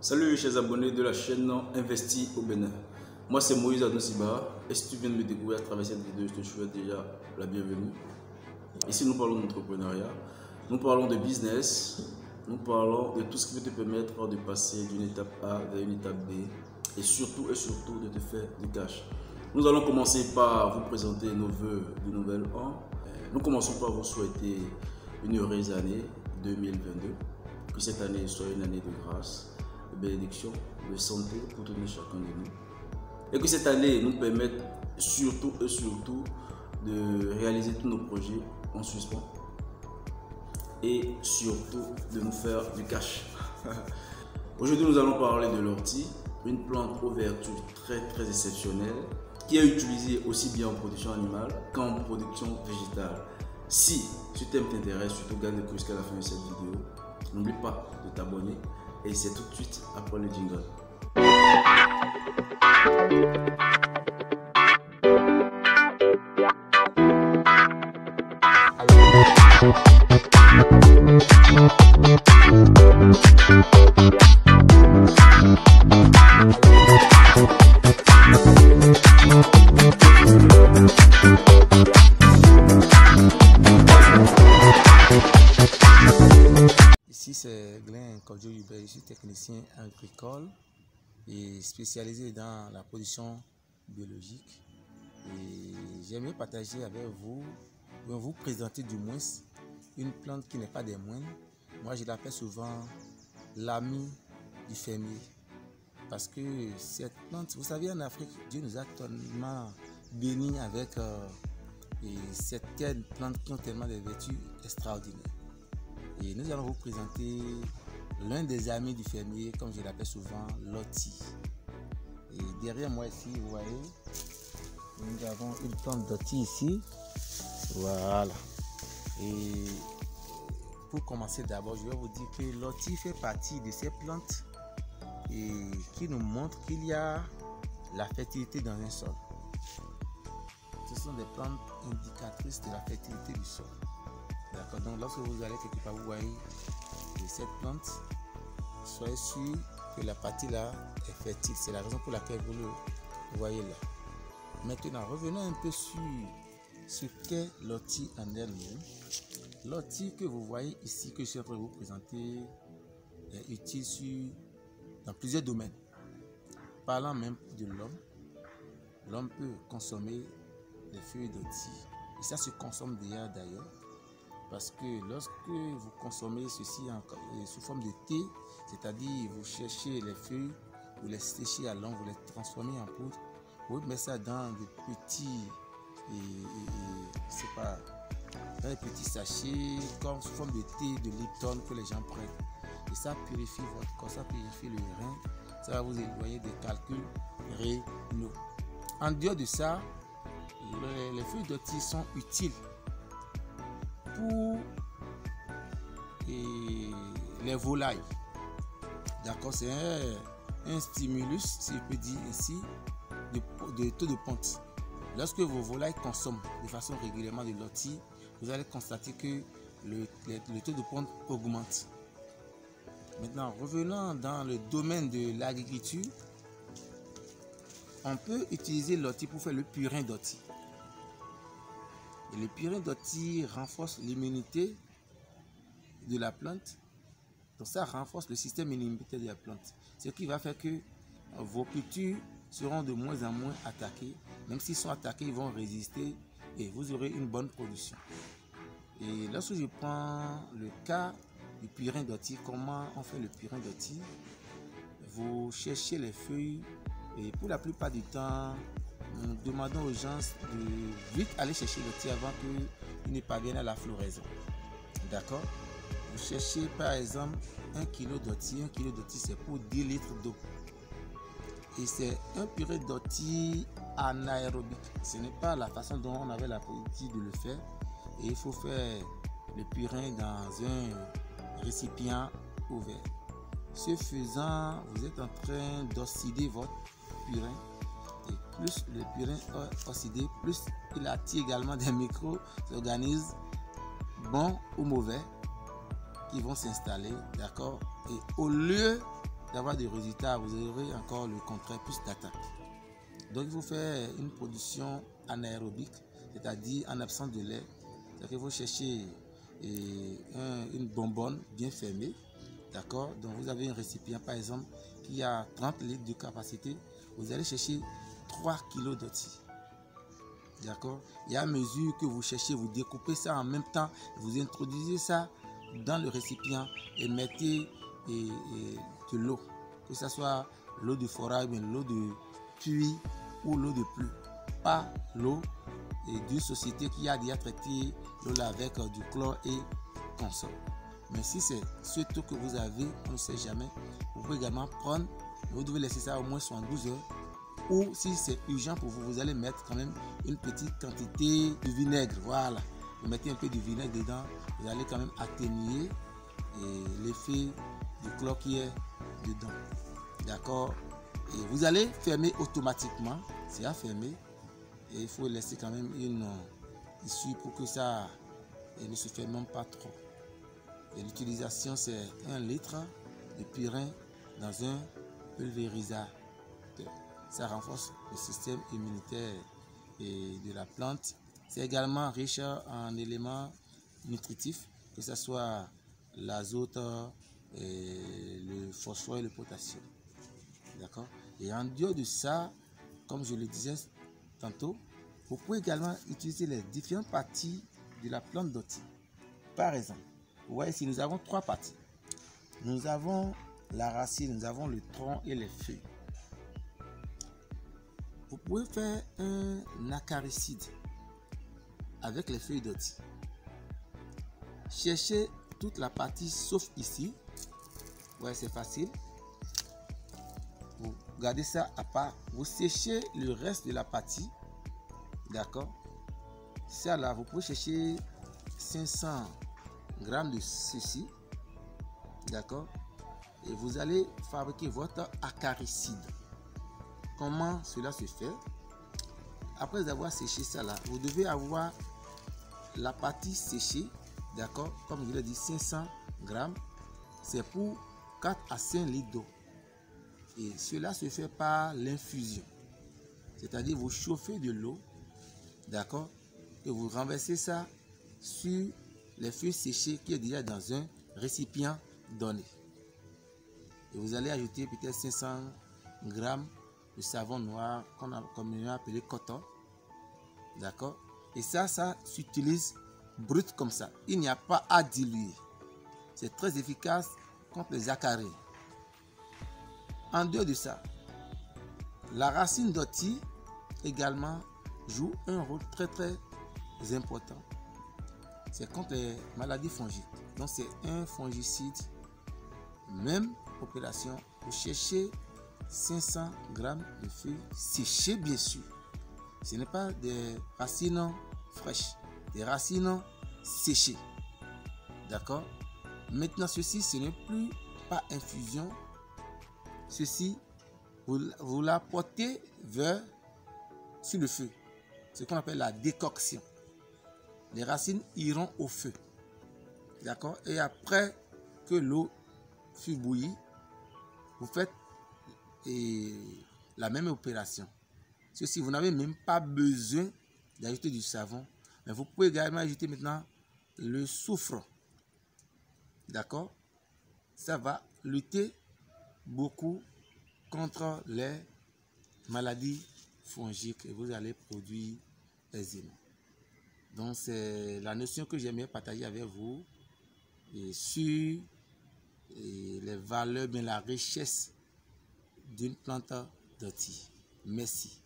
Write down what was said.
Salut chers abonnés de la chaîne Investi au Bénin. Moi c'est Moïse Adosiba et si tu viens de me découvrir à travers cette vidéo, je te souhaite déjà la bienvenue. Ici nous parlons d'entrepreneuriat, nous parlons de business, nous parlons de tout ce qui peut te permettre de passer d'une étape A vers une étape B et surtout de te faire du cash. Nous allons commencer par vous présenter nos vœux de nouvel an. Nous commençons par vous souhaiter une heureuse année 2022. Que cette année soit une année de grâce, de bénédiction, de santé pour tout chacun de nous. Et que cette année nous permette surtout de réaliser tous nos projets en suspens. Et surtout de nous faire du cash. Aujourd'hui nous allons parler de l'ortie, une plante aux vertus très exceptionnelles qui est utilisée aussi bien en production animale qu'en production végétale. Si ce thème t'intéresse, surtout garde le coup jusqu'à la fin de cette vidéo. N'oublie pas de t'abonner et c'est tout de suite après le jingle. Ici c'est Glenn Kodjo Hubert, je suis technicien agricole et spécialisé dans la production biologique. Et j'aimerais partager avec vous, vous présenter du moins une plante qui n'est pas des moindres. Moi je l'appelle souvent l'ami du fermier. Parce que cette plante, vous savez en Afrique, Dieu nous a tellement bénis avec certaines plantes qui ont tellement de vertus extraordinaires. Et nous allons vous présenter l'un des amis du fermier, comme je l'appelle souvent, l'ortie. Et derrière moi ici, vous voyez, nous avons une plante d'ortie ici. Voilà. Et pour commencer d'abord, je vais vous dire que l'ortie fait partie de ces plantes et qui nous montrent qu'il y a la fertilité dans un sol. Ce sont des plantes indicatrices de la fertilité du sol. D'accord, donc lorsque vous allez quelque part, vous voyez cette plante, soyez sûr que la partie là est fertile. C'est la raison pour laquelle vous le voyez là. Maintenant, revenons un peu sur ce qu'est l'ortie en elle-même. L'ortie que vous voyez ici, que je suis en train de vous présenter, est utile dans plusieurs domaines. Parlant même de l'homme, l'homme peut consommer les feuilles d'ortie. Et ça se consomme déjà d'ailleurs. Parce que lorsque vous consommez ceci sous forme de thé, c'est-à-dire vous cherchez les feuilles, vous les séchez à l'ombre, vous les transformez en poudre, vous mettez ça dans des petits, dans des petits sachets, comme sous forme de thé de Lipton que les gens prennent. Et ça purifie votre corps, ça purifie le rein, ça va vous éloigner des calculs rénaux. En dehors de ça, les feuilles d'ortie sont utiles pour les volailles. D'accord, c'est un stimulus, si je peux dire ici, de taux de ponte. Lorsque vos volailles consomment de façon régulièrement de l'ortie, vous allez constater que le taux de ponte augmente. Maintenant, revenons dans le domaine de l'agriculture. On peut utiliser l'ortie pour faire le purin d'ortie. Et le purin d'ortie renforce l'immunité de la plante. Donc ça renforce le système immunitaire de la plante. Ce qui va faire que vos cultures seront de moins en moins attaquées. Même s'ils sont attaqués, ils vont résister et vous aurez une bonne production. Et lorsque je prends le cas du purin d'ortie, comment on fait le purin d'ortie? Vous cherchez les feuilles et pour la plupart du temps, nous demandons aux gens de vite aller chercher l'ortie avant qu'ils ne parviennent à la floraison. D'accord? Vous cherchez par exemple 1 kg d'ortie. 1 kg d'ortie, c'est pour 10 litres d'eau. Et c'est un purée d'ortie anaérobique. Ce n'est pas la façon dont on avait l'habitude de le faire. Et il faut faire le purin dans un récipient ouvert. Ce faisant, vous êtes en train d'oxyder votre purin. Et plus le purin est oxydé, plus il attire également des micro-organismes bons ou mauvais qui vont s'installer, d'accord. Et au lieu d'avoir des résultats, vous aurez encore le contraire, plus d'attaque. Donc il faut faire une production anaérobique, c'est-à-dire en absence de lait. C'est-à-dire qu'il faut chercher une bonbonne bien fermée, d'accord? Donc vous avez un récipient par exemple qui a 30 litres de capacité, vous allez chercher 3 kg d'OTI. D'accord? Et à mesure que vous cherchez, vous découpez ça en même temps, vous introduisez ça dans le récipient et mettez de l'eau, que ce soit l'eau de forage, l'eau de puits ou l'eau de pluie, pas l'eau d'une société qui a déjà traité l'eau avec du chlore et consort. Mais si c'est ce taux que vous avez, on ne sait jamais, vous pouvez également prendre, vous devez laisser ça au moins 72 heures. Ou si c'est urgent pour vous, vous allez mettre quand même une petite quantité de vinaigre. Voilà, vous mettez un peu de vinaigre dedans, vous allez quand même atténuer l'effet du chlore qui est dedans. D'accord? Et vous allez fermer automatiquement, c'est à fermer. Et il faut laisser quand même une issue pour que ça ne se ferme pas trop. Et l'utilisation, c'est 1 litre de purin dans un pulvérisateur. Ça renforce le système immunitaire de la plante. C'est également riche en éléments nutritifs, que ce soit l'azote, le phosphore et le potassium. D'accord? Et en dehors de ça, comme je le disais tantôt, vous pouvez également utiliser les différentes parties de la plante d'OTI. Par exemple, vous voyez ici, nous avons 3 parties. Nous avons la racine, nous avons le tronc et les feuilles. Vous pouvez faire un acaricide avec les feuilles d'OTI. Cherchez toute la partie sauf ici. Ouais, c'est facile. Vous gardez ça à part. Vous séchez le reste de la partie. D'accord? Ça là, vous pouvez chercher 500 grammes de ceci. D'accord? Et vous allez fabriquer votre acaricide. Comment cela se fait? Après avoir séché ça là, vous devez avoir la partie séchée, d'accord? Comme je l'ai dit, 500 grammes, c'est pour 4 à 5 litres d'eau. Et cela se fait par l'infusion. C'est-à-dire vous chauffez de l'eau, d'accord? Et vous renversez ça sur les feuilles séchées qui est déjà dans un récipient donné. Et vous allez ajouter peut-être 500 grammes de savon noir qu'on a communément appelé coton. D'accord? Et ça s'utilise brut comme ça. Il n'y a pas à diluer. C'est très efficace contre les acaries. En dehors de ça, la racine d'OTI également joue un rôle très important. C'est contre les maladies fongiques. Donc c'est un fongicide. Même opération, vous cherchez 500 grammes de feuilles séchées bien sûr. Ce n'est pas des racines fraîches, des racines séchées. D'accord? Maintenant ceci, ce n'est plus pas infusion. Ceci, vous la portez sur le feu. Ce qu'on appelle la décoction. Les racines iront au feu. D'accord? Et après que l'eau fut bouillie, vous faites la même opération. Ceci, vous n'avez même pas besoin d'ajouter du savon. Mais vous pouvez également ajouter maintenant le soufre. D'accord? Ça va lutter beaucoup contre les maladies fongiques et vous allez produire aisément. Donc, c'est la notion que j'aimerais partager avec vous sur les valeurs, bien la richesse d'une plante d'OTI. Merci.